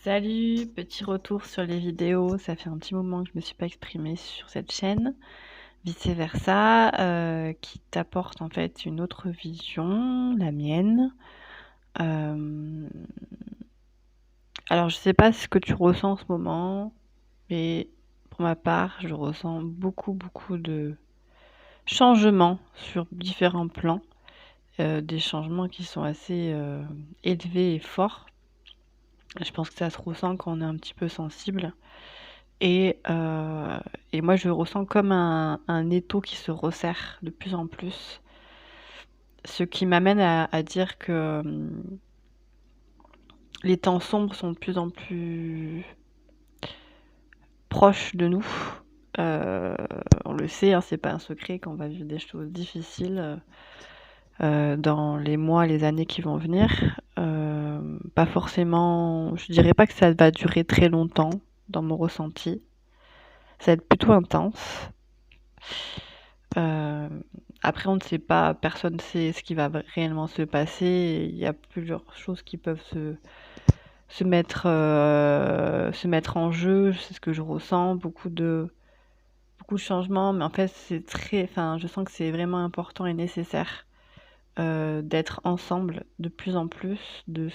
Salut, petit retour sur les vidéos. Ça fait un petit moment que je me suis pas exprimée sur cette chaîne. Vice versa, qui t'apporte en fait une autre vision, la mienne. Euh, Alors je sais pas ce que tu ressens en ce moment, mais pour ma part, je ressens beaucoup de changements sur différents plans, des changements qui sont assez élevés et forts. Je pense que ça se ressent quand on est un petit peu sensible. Et et moi, je ressens comme un étau qui se resserre de plus en plus. Ce qui m'amène à dire que, les temps sombres sont de plus en plus proches de nous. Heu, on le sait, hein, c'est pas un secret qu'on va vivre des choses difficiles, dans les mois, les années qui vont venir. Pas forcément, je dirais pas que ça va durer très longtemps dans mon ressenti. Ça va être plutôt intense. Heu, Après on ne sait pas, personne ne sait ce qui va réellement se passer. Il y a plusieurs choses qui peuvent se mettre en jeu. C'est ce que je ressens, beaucoup de changements, mais en fait, je sens que c'est vraiment important et nécessaire, d'être ensemble de plus en plus, de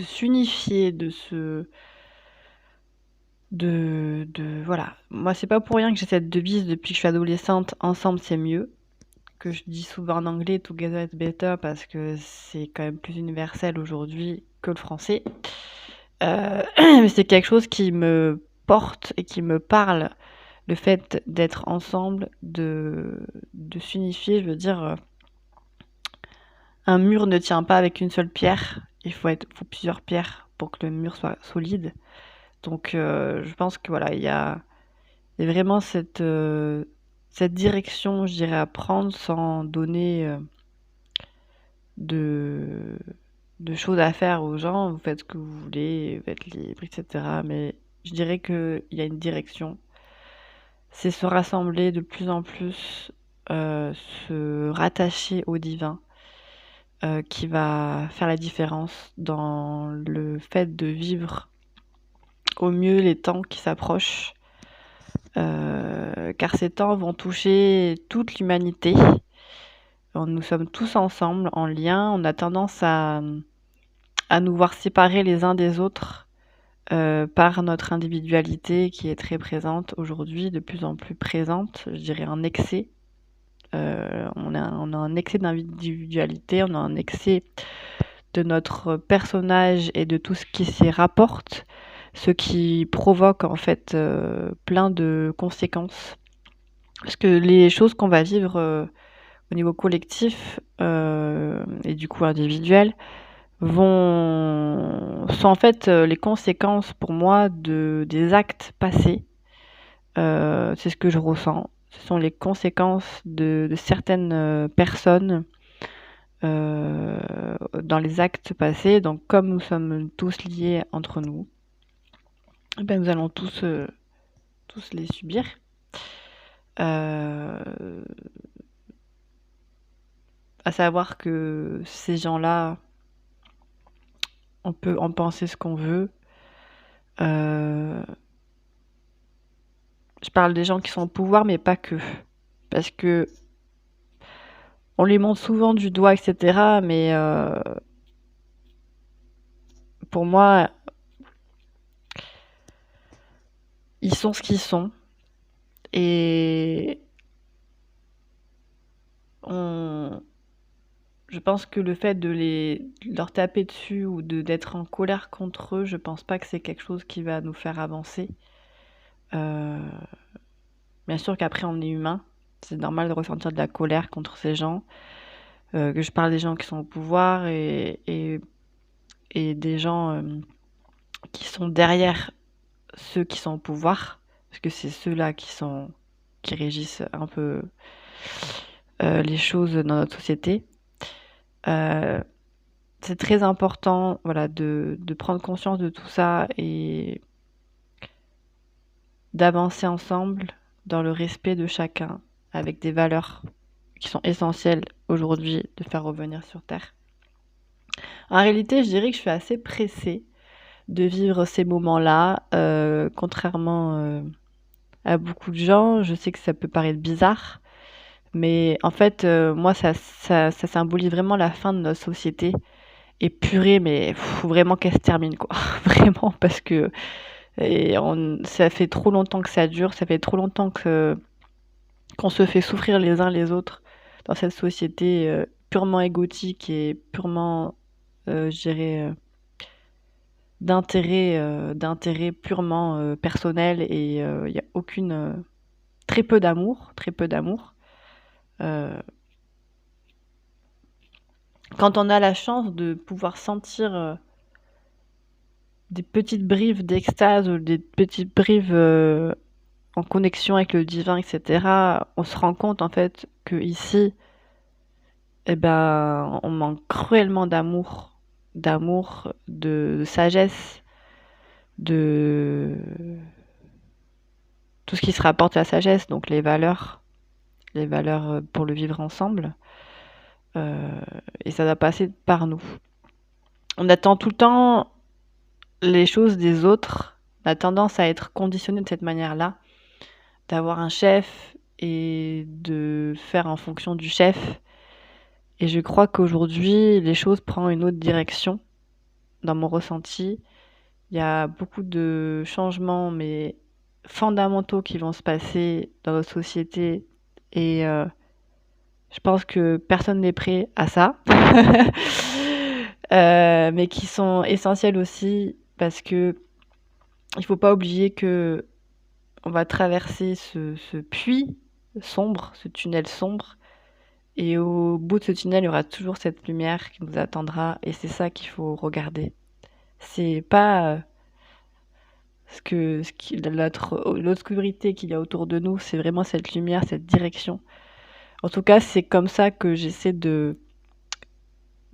s'unifier, voilà. Moi, c'est pas pour rien que j'ai cette devise depuis que je suis adolescente: «Ensemble, c'est mieux». Que je dis souvent en anglais «together is better» parce que c'est quand même plus universel aujourd'hui que le français. Mais c'est quelque chose qui me porte et qui me parle, le fait d'être ensemble, de s'unifier. Je veux dire, un mur ne tient pas avec une seule pierre, faut plusieurs pierres pour que le mur soit solide. Donc je pense que voilà, il y a vraiment cette direction, je dirais, à prendre sans donner, de choses à faire aux gens. Vous faites ce que vous voulez, vous êtes libre, et cetera. Mais je dirais qu'il y a une direction. C'est se rassembler de plus en plus, se rattacher au divin, qui va faire la différence dans le fait de vivre au mieux les temps qui s'approchent, car ces temps vont toucher toute l'humanité. Nous sommes tous ensemble, en lien. On a tendance à nous voir séparés les uns des autres, par notre individualité qui est très présente aujourd'hui, de plus en plus présente, je dirais en excès. On a un excès d'individualité, on a un excès de notre personnage et de tout ce qui s'y rapporte, ce qui provoque en fait, plein de conséquences. Parce que les choses qu'on va vivre, au niveau collectif, et du coup individuel, sont en fait, les conséquences pour moi des actes passés. C'est ce que je ressens. Ce sont les conséquences de certaines, personnes, heu, dans les actes passés. Donc comme nous sommes tous liés entre nous, et bah, nous allons tous les subir. Heu, à savoir que ces gens-là, on peut en penser ce qu'on veut. Heu, je parle des gens qui sont au pouvoir, mais pas que. Parce que on les montre souvent du doigt, et cetera, mais pour moi, ils sont ce qu'ils sont et on je pense que le fait de leur taper dessus ou d'être en colère contre eux, je pense pas que c'est quelque chose qui va nous faire avancer. Heu, Bien sûr qu'après on est humain, c'est normal de ressentir de la colère contre ces gens, que je parle des gens qui sont au pouvoir et des gens, qui sont derrière ceux qui sont au pouvoir, parce que c'est ceux-là qui régissent un peu, les choses dans notre société. Heu, c'est très important, voilà, de prendre conscience de tout ça et d'avancer ensemble dans le respect de chacun, avec des valeurs qui sont essentielles aujourd'hui de faire revenir sur terre. En réalité, je dirais que je suis assez pressée, de vivre ces moments-là, contrairement, à beaucoup de gens. Je sais que ça peut paraître bizarre, mais en fait, moi ça symbolise vraiment la fin de notre société et purée, mais faut vraiment qu'elle se termine quoi. Vraiment parce que ça fait trop longtemps que ça dure, ça fait trop longtemps qu'on se fait souffrir les uns les autres dans cette société, purement égotique et purement, je dirais, d'intérêt purement, personnel et il y a aucune, très peu d'amour. Heu, Quand on a la chance de pouvoir sentir, des petites brives d'extase ou des petites brives, en connexion avec le divin et cetera, on se rend compte en fait qu'ici, et ben, on manque cruellement d'amour, de sagesse, de tout ce qui se rapporte à la sagesse, donc les valeurs, pour le vivre ensemble, heu et ça doit passer par nous. On attend tout le temps les choses des autres, on a tendance à être conditionné de cette manière-là, d'avoir un chef et de faire en fonction du chef et je crois qu'aujourd'hui, les choses prennent une autre direction dans mon ressenti. Il y a beaucoup de changements, mais fondamentaux qui vont se passer dans notre société et je pense que personne n'est prêt à ça. Mais qui sont essentiels aussi parce qu'il faut pas oublier qu'on va traverser ce puits sombre, ce tunnel sombre et au bout de ce tunnel, il y aura toujours cette lumière qui nous attendra et c'est ça qu'il faut regarder. C'est pas, l'obscurité qu'il y a autour de nous, c'est vraiment cette lumière, cette direction. En tout cas, c'est comme ça que j'essaie de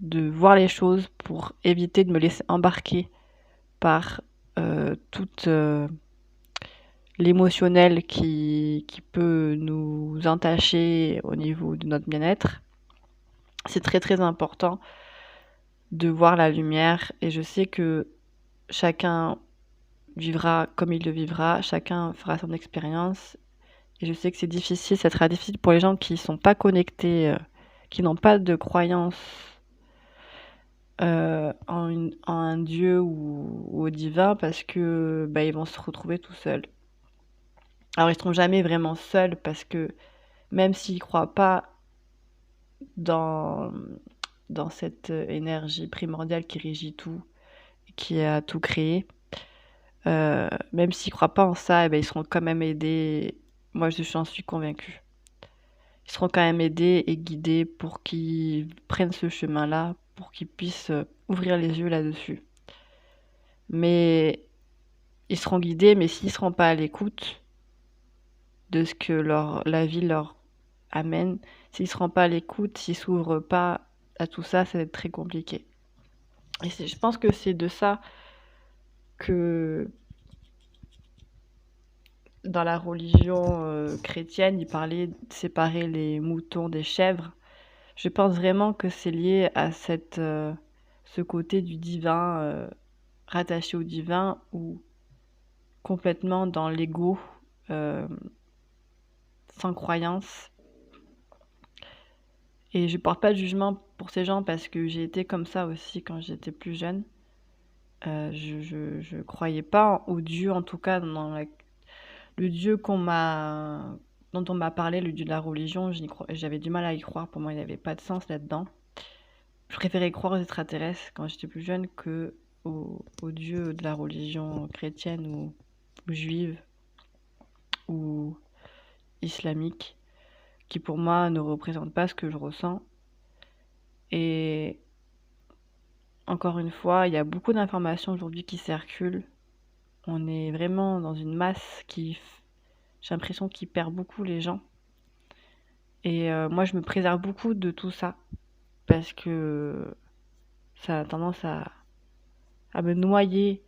voir les choses pour éviter de me laisser embarquer par, toute, l'émotionnel qui peut nous entacher au niveau de notre bien-être. C'est très, très important de voir la lumière et je sais que chacun vivra comme il le vivra, chacun fera son expérience et je sais que c'est difficile, ça sera difficile pour les gens qui sont pas connectés, qui n'ont pas de croyance, en un dieu ou au divin parce que, bah, ils vont se retrouver tout seuls. Alors ils seront jamais vraiment seuls parce que même s'ils croient pas dans dans cette, énergie primordiale qui régit tout, qui a tout créé, même s'ils croient pas en ça et ben, ils seront quand même aidés. Moi, j'en suis convaincue. Ils seront quand même aidés et guidés pour qu'ils prennent ce chemin-là, pour qu'ils puissent, ouvrir les yeux là-dessus. Mais ils seront guidés, mais s'ils seront pas à l'écoute de ce que la vie leur amène, s'ils seront pas à l'écoute, s'ils s'ouvrent pas à tout ça, ça va être très compliqué. Et je pense que c'est de ça que dans la religion, chrétienne, ils parlaient de séparer les moutons des chèvres. Je pense vraiment que c'est lié à ce côté du divin, rattaché au divin ou complètement dans l'ego, hem, sans croyance et je porte pas de jugement pour ces gens parce que j'ai été comme ça aussi quand j'étais plus jeune. Je croyais pas au Dieu, en tout cas dans le Dieu dont on m'a parlé, le Dieu de la religion, j'avais du mal à y croire. Pour moi, il y avait pas de sens là-dedans. Je préférais croire aux extraterrestres quand j'étais plus jeune qu'aux dieux de la religion chrétienne ou juive ou islamique, qui pour moi ne représentent pas ce que je ressens. Et encore une fois, il y a beaucoup d'informations aujourd'hui qui circulent. On est vraiment dans une masse j'ai l'impression qui perd beaucoup les gens. Et moi, je me préserve beaucoup de tout ça parce que ça a tendance à me noyer.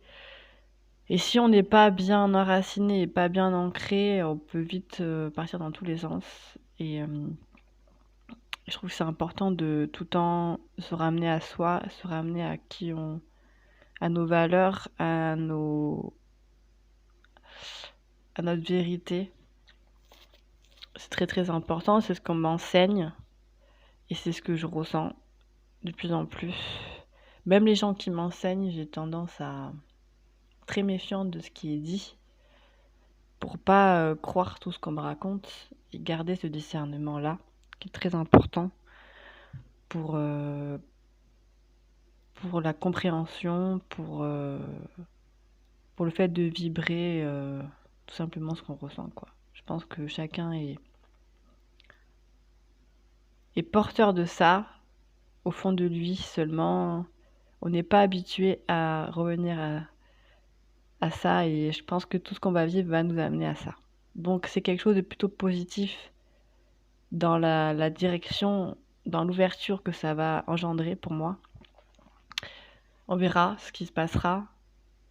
Et si on n'est pas bien enraciné et pas bien ancré, on peut vite, partir dans tous les sens. Et je trouve que c'est important de tout le temps se ramener à soi, se ramener à qui on à nos valeurs, à notre vérité. C'est très, très important, c'est ce qu'on m'enseigne et c'est ce que je ressens de plus en plus. Même les gens qui m'enseignent, j'ai tendance à très méfiante de ce qui est dit pour pas, croire tout ce qu'on me raconte et garder ce discernement-là qui est très important pour, pour la compréhension, pour le fait de vibrer, tout simplement ce qu'on ressent, quoi. Je pense que chacun est porteur de ça, au fond de lui, seulement on n'est pas habitué à revenir à ça et je pense que tout ce qu'on va vivre va nous amener à ça. Donc c'est quelque chose de plutôt positif dans la direction, dans l'ouverture que ça va engendrer pour moi. On verra ce qui se passera,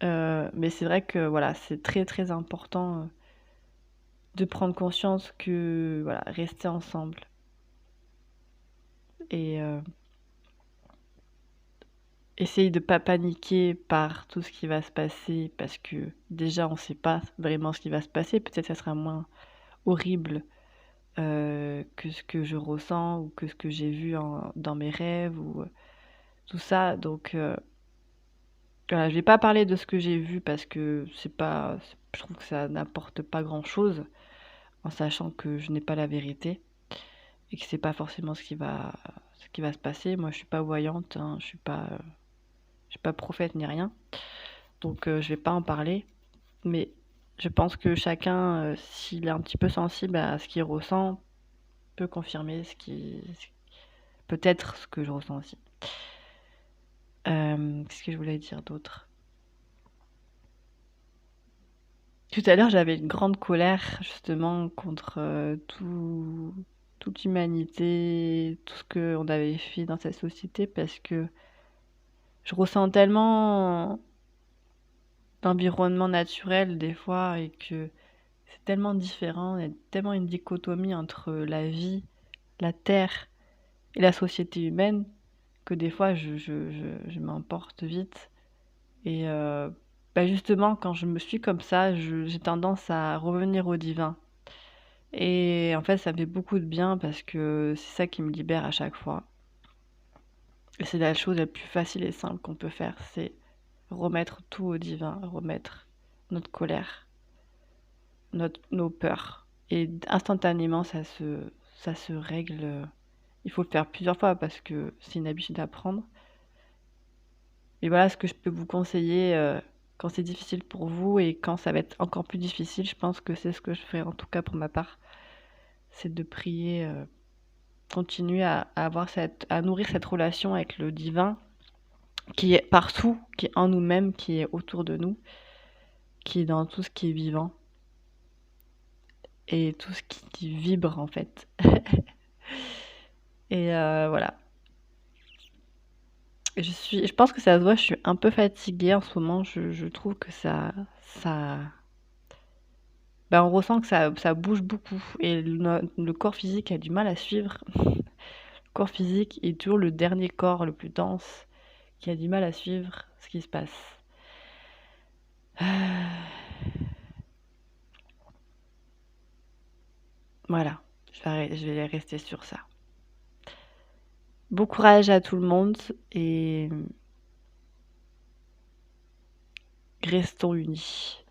mais c'est vrai que voilà, c'est très, très important, de prendre conscience que voilà, rester ensemble et essayer de pas paniquer par tout ce qui va se passer parce que déjà on sait pas vraiment ce qui va se passer. Peut-être ça sera moins horrible, que ce que je ressens ou que ce que j'ai vu dans mes rêves ou, tout ça donc voilà, je vais pas parler de ce que j'ai vu parce que c'est pas je trouve que ça n'apporte pas grand-chose, en sachant que je n'ai pas la vérité et que c'est pas forcément ce qui va se passer. Moi, je suis pas voyante, hein, je suis pas prophète ni rien, donc je vais pas en parler. Mais je pense que chacun, s'il est un petit peu sensible à ce qu'il ressent, peut confirmer peut-être ce que je ressens aussi. Qu'est-ce que je voulais dire d'autre? Tout à l'heure, j'avais une grande colère justement contre, toute l'humanité, tout ce qu'on avait fait dans cette société parce que je ressens tellement d'environnement naturel des fois et que c'est tellement différent, il y a tellement une dichotomie entre la vie, la terre et la société humaine que des fois je m'emporte vite et bah, justement quand je me suis comme ça, j'ai tendance à revenir au divin et en fait ça me fait beaucoup de bien parce que c'est ça qui me libère à chaque fois et c'est la chose la plus facile et simple qu'on peut faire, c'est remettre tout au divin, remettre notre colère, nos peurs et instantanément ça se règle, il faut le faire plusieurs fois parce que c'est une habitude à prendre. Et voilà ce que je peux vous conseiller, quand c'est difficile pour vous et quand ça va être encore plus difficile, je pense que c'est ce que je ferai en tout cas pour ma part, c'est de prier, continuer à avoir à nourrir cette relation avec le divin qui est partout, qui est en nous-mêmes, qui est autour de nous, qui est dans tout ce qui est vivant et tout ce qui vibre en fait. Et voilà. Je pense que ça se voit, je suis un peu fatiguée en ce moment, je trouve que ça bah, on ressent que ça bouge beaucoup et le corps physique a du mal à suivre. Le corps physique est toujours le dernier corps le plus dense qui a du mal à suivre ce qui se passe. Voilà, je vais rester sur ça. Bon courage à tout le monde et restons unis.